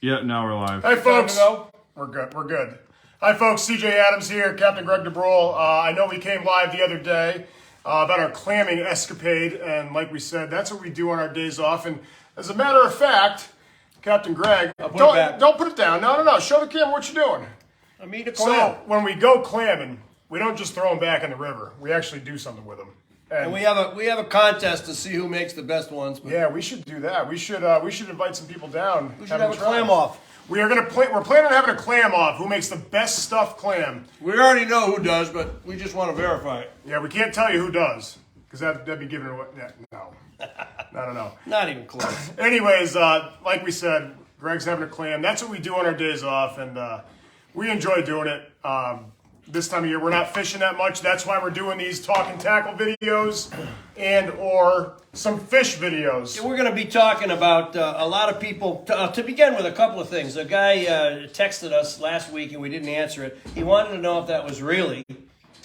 Yeah, now we're live. Hey, folks. We're good. We're good. Hi, folks. CJ Adams here, Captain Greg DeBrol. I know we came live the other day about our clamming escapade, and like we said, that's what we do on our days off. And as a matter of fact, Captain Greg, don't put it down. No. Show the camera what you're doing. I'm eating a clam. So when we go clamming, we don't just throw them back in the river. We actually do something with them. And we have a contest to see who makes the best ones. Yeah, we should do that. We should invite some people down. We should have a clam off. We're planning on having a clam off. Who makes the best stuffed clam? We already know who does, but we just want to verify it. Yeah, we can't tell you who does because that'd be giving it away. Yeah, no. Not even close. Anyways, like we said, Greg's having a clam. That's what we do on our days off, and we enjoy doing it. This time of year, we're not fishing that much. That's why we're doing these Talkin Tackle videos and or some fish videos. We're going to be talking about a lot of people. To begin with, a couple of things. A guy texted us last week, and we didn't answer it. He wanted to know if that was really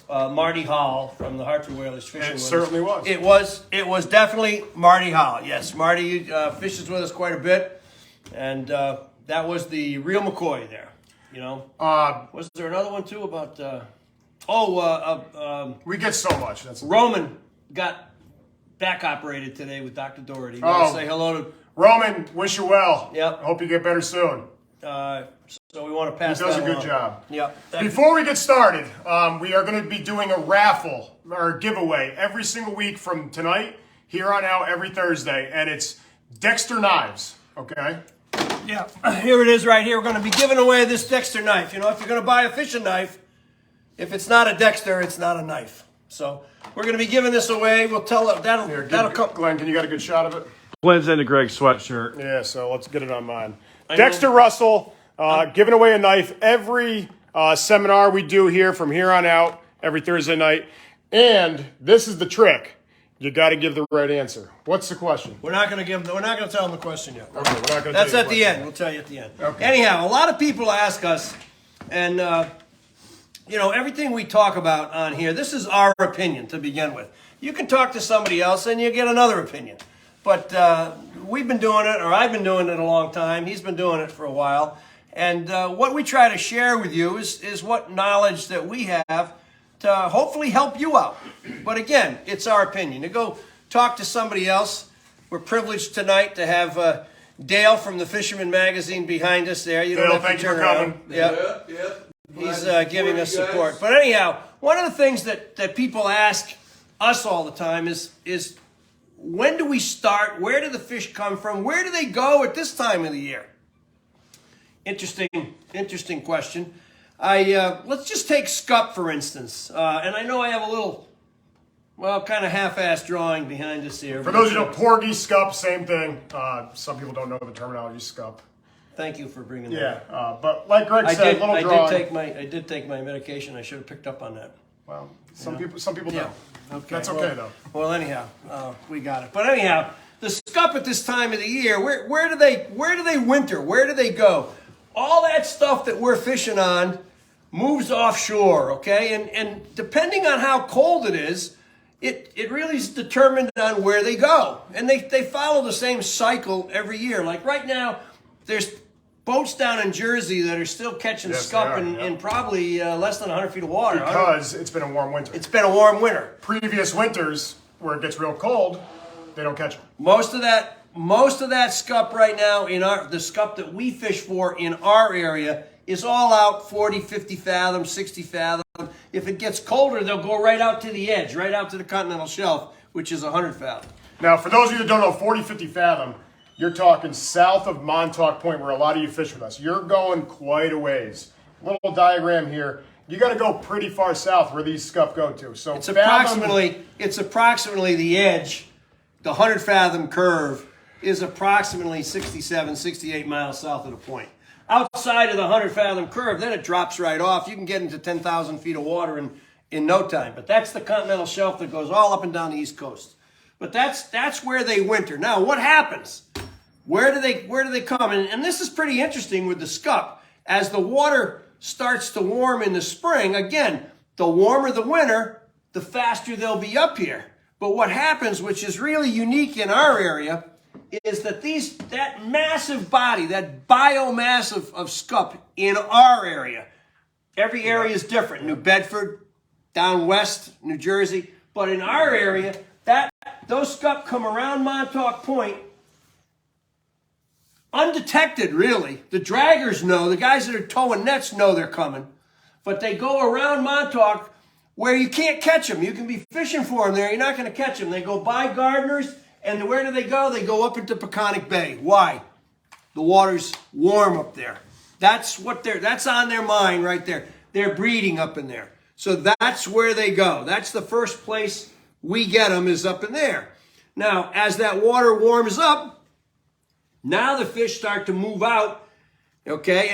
Marty Hall from the Hartford Whalers Fishing. It certainly was. It was definitely Marty Hall. Yes, Marty fishes with us quite a bit, and that was the real McCoy there. You know, was there another one too about? We get so much. That's Roman got back operated today with Dr. Doherty. Want to say hello to Roman. Wish you well. Yep. Hope you get better soon. So we want to pass. He does that a good along. job. Yep. Before we get started, we are going to be doing a raffle or giveaway every single week from tonight here on out every Thursday, and it's Dexter knives. Okay. Yeah, here it is right here. We're going to be giving away this Dexter knife. You know, if you're going to buy a fishing knife, if it's not a Dexter, it's not a knife. So we're going to be giving this away. We'll tell it. That'll come. Glenn, can you got a good shot of it? Blends into Greg's sweatshirt. Yeah, so let's get it on mine. Dexter Russell, giving away a knife every seminar we do here from here on out, every Thursday night. And this is the trick. You got to give the right answer. What's the question? We're not going to tell them the question yet. Okay, we're not going to. That's at the end. We'll tell you at the end. Okay. Anyhow, a lot of people ask us, and you know, everything we talk about on here, this is our opinion to begin with. You can talk to somebody else and you get another opinion. But we've been doing it, or I've been doing it a long time. He's been doing it for a while. And what we try to share with you is what knowledge that we have to hopefully help you out. But again, it's our opinion. To go talk to somebody else. We're privileged tonight to have Dale from the Fisherman Magazine behind us there. You don't Dale, have to thank you turn for around. coming. Yeah. He's giving us support. But anyhow, one of the things that people ask us all the time is when do we start? Where do the fish come from? Where do they go at this time of the year? Interesting question. Let's just take scup, for instance. And I know I have a little, kind of half-assed drawing behind us here. For those who know, porgy, scup, same thing. Some people don't know the terminology scup. Thank you for bringing that up. But like Greg said, I drawing. did take my medication. I should have picked up on that. Well, some people don't. Okay. That's okay though. Well, anyhow, we got it. But anyhow, the scup at this time of the year, where do they winter? Where do they go? All that stuff that we're fishing on moves offshore, okay? And depending on how cold it is, it really is determined on where they go. And they follow the same cycle every year. Like right now, there's boats down in Jersey that are still catching scup in probably less than 100 feet of water. Because it's been a warm winter. It's been a warm winter. Previous winters, where it gets real cold, they don't catch them. Most of that scup right now the scup that we fish for in our area is all out 40, 50 fathoms, 60 fathoms. If it gets colder, they'll go right out to the edge, right out to the continental shelf, which is 100 fathoms. Now, for those of you that don't know, 40, 50 fathom, you're talking south of Montauk Point, where a lot of you fish with us. You're going quite a ways. Little diagram here. You got to go pretty far south where these scup go to. So it's approximately the edge. The 100 fathom curve is approximately 67, 68 miles south of the point. Outside of the 100 fathom curve, then it drops right off. You can get into 10,000 feet of water in no time. But that's the continental shelf that goes all up and down the East Coast. But that's where they winter. Now, what happens? Where do they come? And this is pretty interesting with the scup. As the water starts to warm in the spring, again, the warmer the winter, the faster they'll be up here. But what happens, which is really unique in our area, is that that massive body, that biomass of scup in our area, every area is different. New Bedford, down west, New Jersey, but in our area, those scup come around Montauk Point undetected, really. The draggers know, the guys that are towing nets know they're coming, but they go around Montauk where you can't catch them. You can be fishing for them there, you're not going to catch them. They go by Gardeners, and where do they go? They go up into Peconic Bay. Why? The water's warm up there. That's on their mind right there. They're breeding up in there. So that's where they go. That's the first place we get them, is up in there. Now, as that water warms up, now the fish start to move out, okay?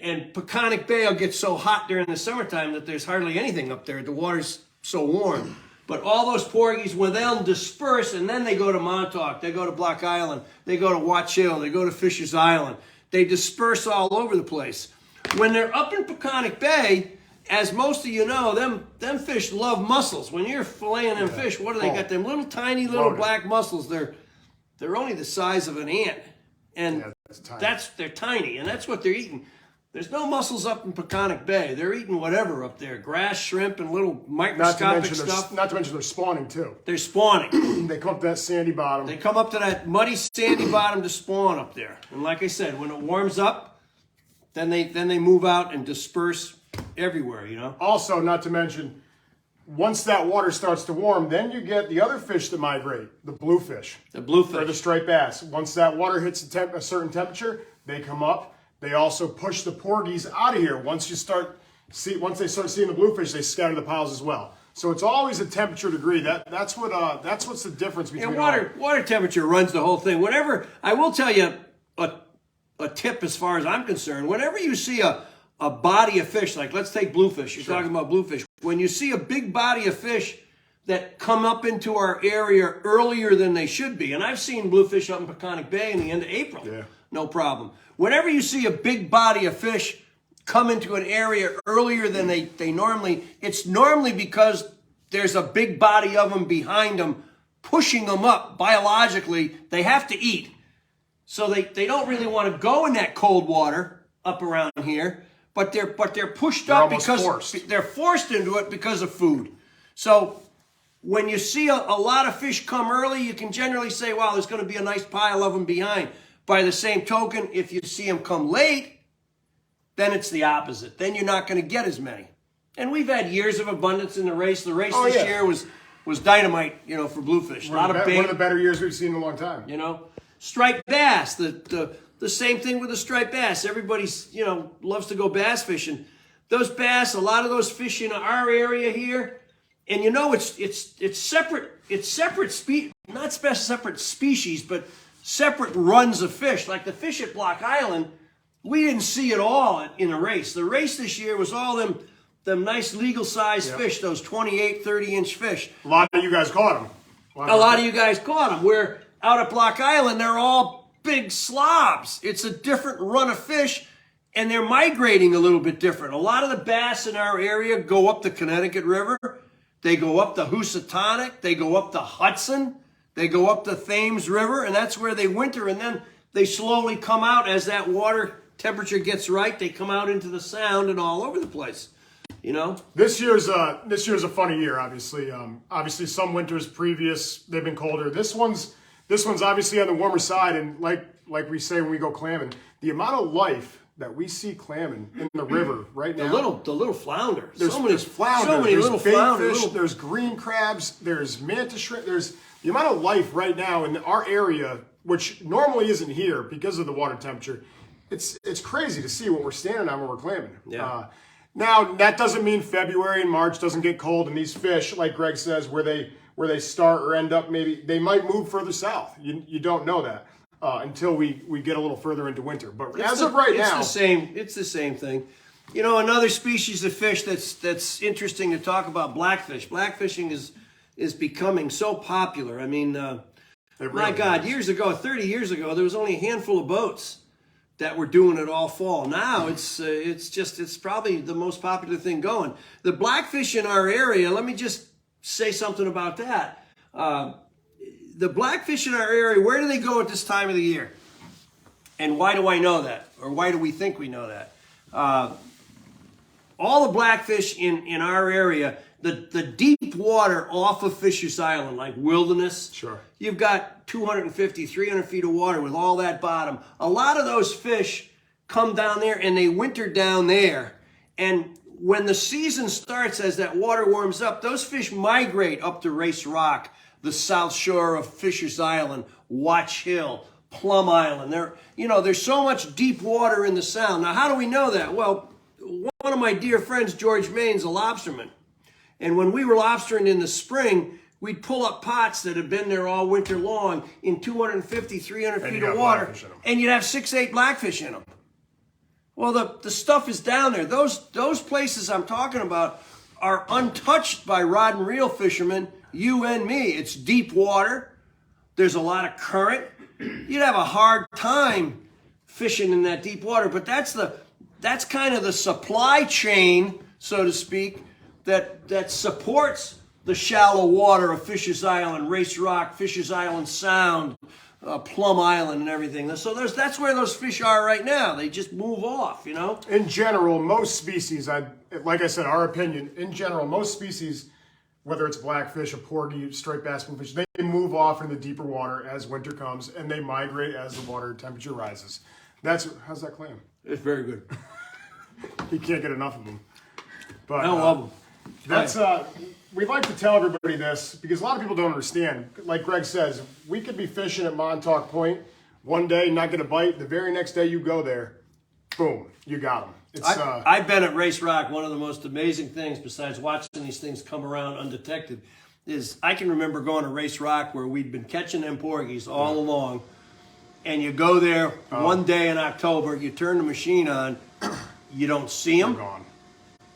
And Peconic Bay will get so hot during the summertime that there's hardly anything up there. The water's so warm. But all those porgies, when they'll disperse, and then they go to Montauk, they go to Block Island, they go to Watch Hill, they go to Fisher's Island. They disperse all over the place. When they're up in Peconic Bay, as most of you know, them fish love mussels. When you're filleting them fish, what do they got? Them little tiny little black mussels. They're only the size of an ant. And they're tiny, and that's what they're eating. There's no mussels up in Peconic Bay. They're eating whatever up there. Grass, shrimp, and little microscopic stuff. Not to mention they're spawning too. They're spawning. They come up to that sandy bottom. They come up to that muddy sandy bottom to spawn up there. And like I said, when it warms up, then they move out and disperse everywhere, you know. Also, not to mention, once that water starts to warm, then you get the other fish that migrate, the bluefish. The bluefish. Or the striped bass. Once that water hits a certain temperature, they come up. They also push the porgies out of here. Once they start seeing the bluefish, they scatter the piles as well. So it's always a temperature degree. That's what's the difference between water temperature runs the whole thing. Whenever, I will tell you a tip as far as I'm concerned, whenever you see a body of fish, like let's take bluefish, you're talking about bluefish. When you see a big body of fish that come up into our area earlier than they should be, and I've seen bluefish up in Peconic Bay in the end of April, no problem. Whenever you see a big body of fish come into an area earlier than they normally, it's normally because there's a big body of them behind them pushing them up biologically. They have to eat. So they don't really want to go in that cold water up around here, but they're pushed up because they're forced into it because of food. So when you see a lot of fish come early, you can generally say, wow, there's going to be a nice pile of them behind. By the same token, if you see them come late, then it's the opposite. Then you're not going to get as many. And we've had years of abundance in the race. The race this year was dynamite, you know, for bluefish. One of the better years we've seen in a long time. You know, striped bass, the same thing with the striped bass. Everybody's, you know, loves to go bass fishing. Those bass, a lot of those fish in our area here, and you know it's separate. It's separate separate species, but separate runs of fish. Like the fish at Block Island, we didn't see it all in a race. The race this year was all them nice legal size fish, those 28, 30-inch fish. A lot of you guys caught them. A lot of you guys caught them. Where out at Block Island, they're all big slobs. It's a different run of fish, and they're migrating a little bit different. A lot of the bass in our area go up the Connecticut River. They go up the Housatonic. They go up the Hudson. They go up the Thames River, and that's where they winter, and then they slowly come out as that water temperature gets right. They come out into the Sound and all over the place, you know? This year's a funny year, obviously. Obviously, some winters previous, they've been colder. This one's obviously on the warmer side, and like we say when we go clamming, the amount of life that we see clamming in the river right now. The little flounder. There's flounder. So many there's little bait flounder. Fish, there's green crabs. There's mantis shrimp. There's the amount of life right now in our area, which normally isn't here because of the water temperature. It's crazy to see what we're standing on when we're clamming. Yeah. Now that doesn't mean February and March doesn't get cold, and these fish, like Greg says, where they start or end up, maybe they might move further south. You don't know that until we get a little further into winter. But as of right now, it's the same thing. You know, another species of fish that's interesting to talk about, blackfish. Blackfishing is becoming so popular. I mean, my God, 30 years ago, there was only a handful of boats that were doing it all fall. Now it's probably the most popular thing going. The blackfish in our area, let me just say something about that. the blackfish in our area, where do they go at this time of the year? And why do I know that? Or why do we think we know that? All the blackfish in our area, the deep water off of Fisher's Island, like Wilderness, Sure. You've got 250, 300 feet of water with all that bottom. A lot of those fish come down there and they winter down there. And when the season starts, as that water warms up, those fish migrate up to Race Rock, the south shore of Fisher's Island, Watch Hill, Plum Island. There's so much deep water in the Sound. Now, how do we know that? Well, one of my dear friends, George Main's a lobsterman. And when we were lobstering in the spring, we'd pull up pots that had been there all winter long in 250, 300 feet of water. And you'd have 6, 8 blackfish in them. Well, the stuff is down there. Those places I'm talking about are untouched by rod and reel fishermen, you and me. It's deep water. There's a lot of current. You'd have a hard time fishing in that deep water. But that's kind of the supply chain, so to speak, that supports the shallow water of Fisher's Island, Race Rock, Fisher's Island Sound, Plum Island, and everything. So that's where those fish are right now. They just move off, In general, most species, like I said, our opinion, in general, most species, whether it's blackfish, a porgy, striped bass, bluefish, they move off in the deeper water as winter comes, and they migrate as the water temperature rises. How's that clam? It's very good. You can't get enough of them. But I love them. We'd like to tell everybody this because a lot of people don't understand. Like Greg says, we could be fishing at Montauk Point one day, not get a bite. The very next day you go there, boom, you got them. I've been at Race Rock. One of the most amazing things, besides watching these things come around undetected, is I can remember going to Race Rock where we'd been catching them porgies all along. And you go there one day in October, you turn the machine on, you don't see them,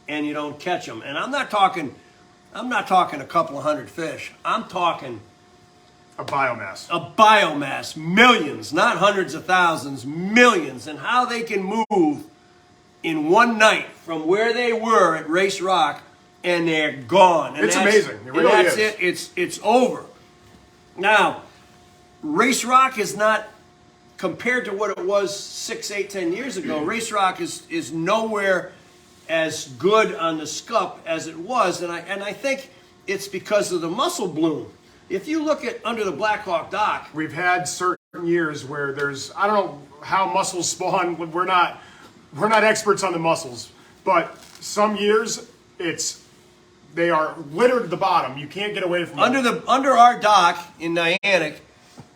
and you don't catch them. And I'm not talking a couple of hundred fish. I'm talking a biomass. A biomass, millions, not hundreds of thousands, millions. And how they can move in one night from where they were at Race Rock, and they're gone. And it's amazing. It really that's is. It's over. Now, Race Rock is not, compared to what it was 6, 8, 10 years ago, Race Rock is nowhere as good on the scup as it was, and I think it's because of the mussel bloom. If you look at under the Black Hawk Dock, we've had certain years where I don't know how mussels spawn. We're not experts on the mussels, but some years they are littered at the bottom. You can't get away from them. Under our dock in Niantic,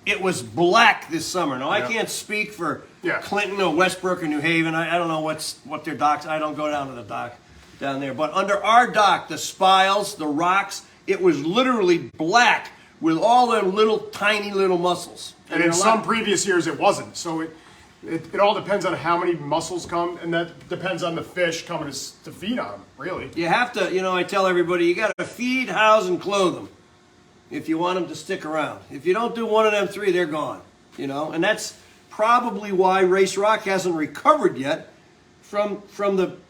it was black this summer. Now, I can't speak for Clinton or Westbrook or New Haven. I don't know what their docks. I don't go down to the dock down there. But under our dock, the spiles, the rocks, it was literally black with all them tiny little mussels. And in some previous years, it wasn't. So it all depends on how many mussels come, and that depends on the fish coming to feed on them, really. You have to, I tell everybody, you got to feed, house, and clothe them if you want them to stick around. If you don't do one of them three, they're gone, And that's probably why Race Rock hasn't recovered yet from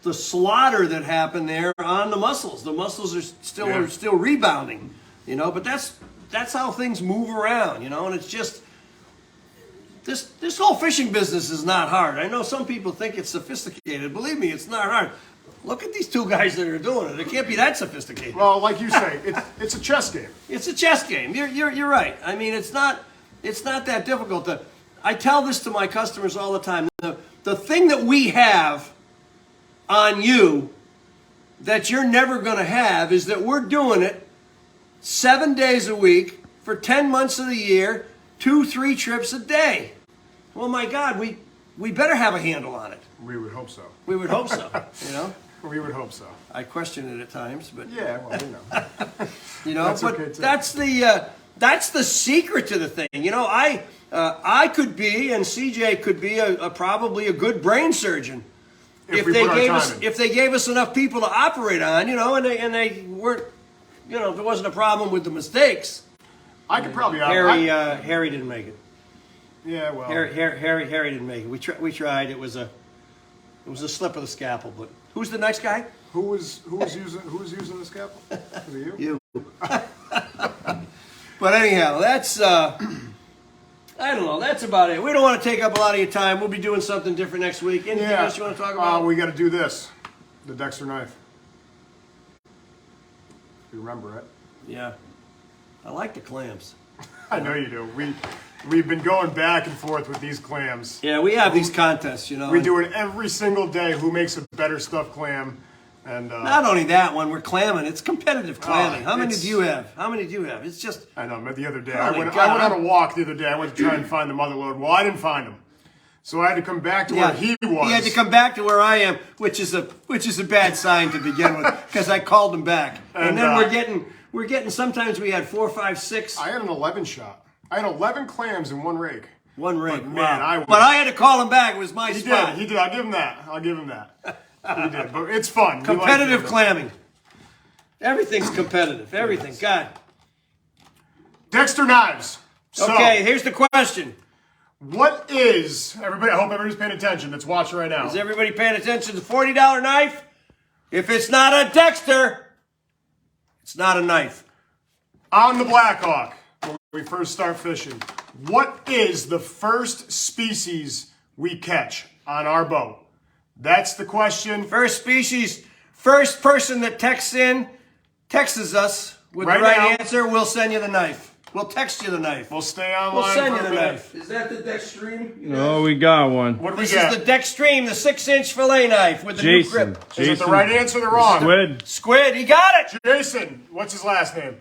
the slaughter that happened there on the mussels. The mussels are still rebounding, But that's how things move around, And it's just this whole fishing business is not hard. I know some people think it's sophisticated. Believe me, it's not hard. Look at these two guys that are doing it. It can't be that sophisticated. Well, like you say, it's a chess game. It's a chess game. You're right. I mean, it's not that difficult. I tell this to my customers all the time. The thing that we have on you that you're never going to have is that we're doing it 7 days a week for 10 months of the year, 2-3 trips a day. Well, my God, we better have a handle on it. We would hope so. We would hope so, We would hope so. I question it at times, but yeah, well, that's but okay too. That's the secret to the thing. I could be, and CJ could be probably a good brain surgeon if they gave us enough people to operate on, and they weren't, if there wasn't a problem with the mistakes. I could probably Harry didn't make it. Yeah, well, Harry didn't make it. We tried. It was a slip of the scalpel. But who's the next guy? Who was using the scalpel? Was it you? You. But anyhow, that's I don't know. That's about it. We don't want to take up a lot of your time. We'll be doing something different next week. Anything else you want to talk about? We got to do this. The Dexter knife. You remember it? Yeah. I like the clams. I know you do. We've been going back and forth with these clams. Yeah, we have these contests, you know. We do it every single day. Who makes a better stuffed clam? And not only that, when we're clamming, it's competitive clamming. How many it's- do you have? How many do you have? It's just. I know. But the other day, Oh I my went God. on a walk the other day. I went to try and find the mother lode. Well, I didn't find him, so I had to come back to where he was. He had to come back to where I am, which is a bad sign to begin with, because I called him back, and then we're getting. Sometimes we had 4, 5, 6. I had an 11 shot. I had 11 clams in one rake. One rig. But, man, but I had to call him back. It was my He spot. did. He did. I'll give him that. He did. But it's fun. We Competitive like clamming. Everything's competitive. Everything. God. Dexter knives. So, Okay, here's the question. what is everybody? I hope everybody's paying attention. That's watching right now. Is everybody paying attention to the $40 knife? If it's not a Dexter, it's not a knife. On the Blackhawk, when we first start fishing, what is the first species we catch on our boat? That's the question. First species, first person that texts us with Right the right now. answer, we'll send you the knife. We'll text you the knife. We'll stay online. We'll send you for a the minute. knife. Is that the Dextreme? Oh, we got one. What do we This get? is the Dextreme, the 6-inch fillet knife with the new Jason. grip. Is it the right answer or the wrong? Squid. Squid, he got it! Jason, what's his last name?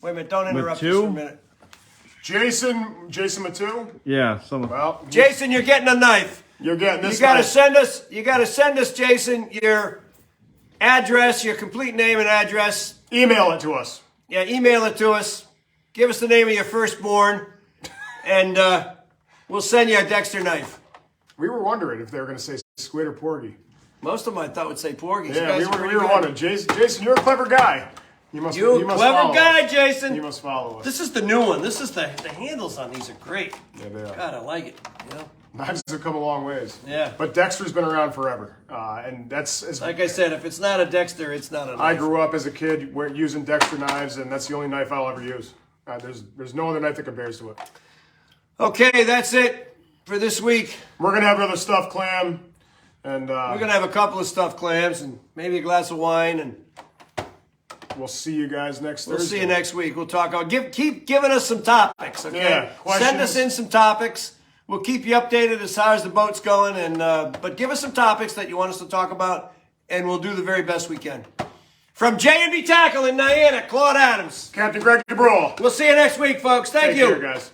Wait a minute, don't interrupt us Matu? for a minute. Jason Matu? Yeah, someone. Well, Jason, you're getting a knife. you're getting this. You gotta knife. send us, Jason, your address, your complete name and address. Email it to us. Yeah, email it to us. Give us the name of your firstborn, and we'll send you a Dexter knife. We were wondering if they were going to say squid or porgy. Most of them I thought would say porgies. Yeah, You guys are we pretty were good. wondering. Jason, you're a clever guy. You must You must clever follow guy, us. Jason. You must follow us. This is the new one. This is the handles on these are great. Yeah, they are. God, I like it. You know? Knives have come a long ways. Yeah. But Dexter's been around forever, and that's as Like I said, if it's not a Dexter, it's not a knife. I grew up as a kid using Dexter knives, and that's the only knife I'll ever use. There's no other knife that compares to it. Okay, that's it for this week. We're gonna have another stuffed clam, and We're gonna have a couple of stuffed clams and maybe a glass of wine, and we'll see you guys next we'll Thursday. see you next week. We'll talk about keep giving us some topics, okay? Yeah, questions. Send us in some topics. We'll keep you updated as far as the boat's going, and but give us some topics that you want us to talk about, and we'll do the very best we can. From J&B Tackle in Niantic, Claude Adams. Captain Greg DeBrule. We'll see you next week, folks. Thank Take you. care, guys.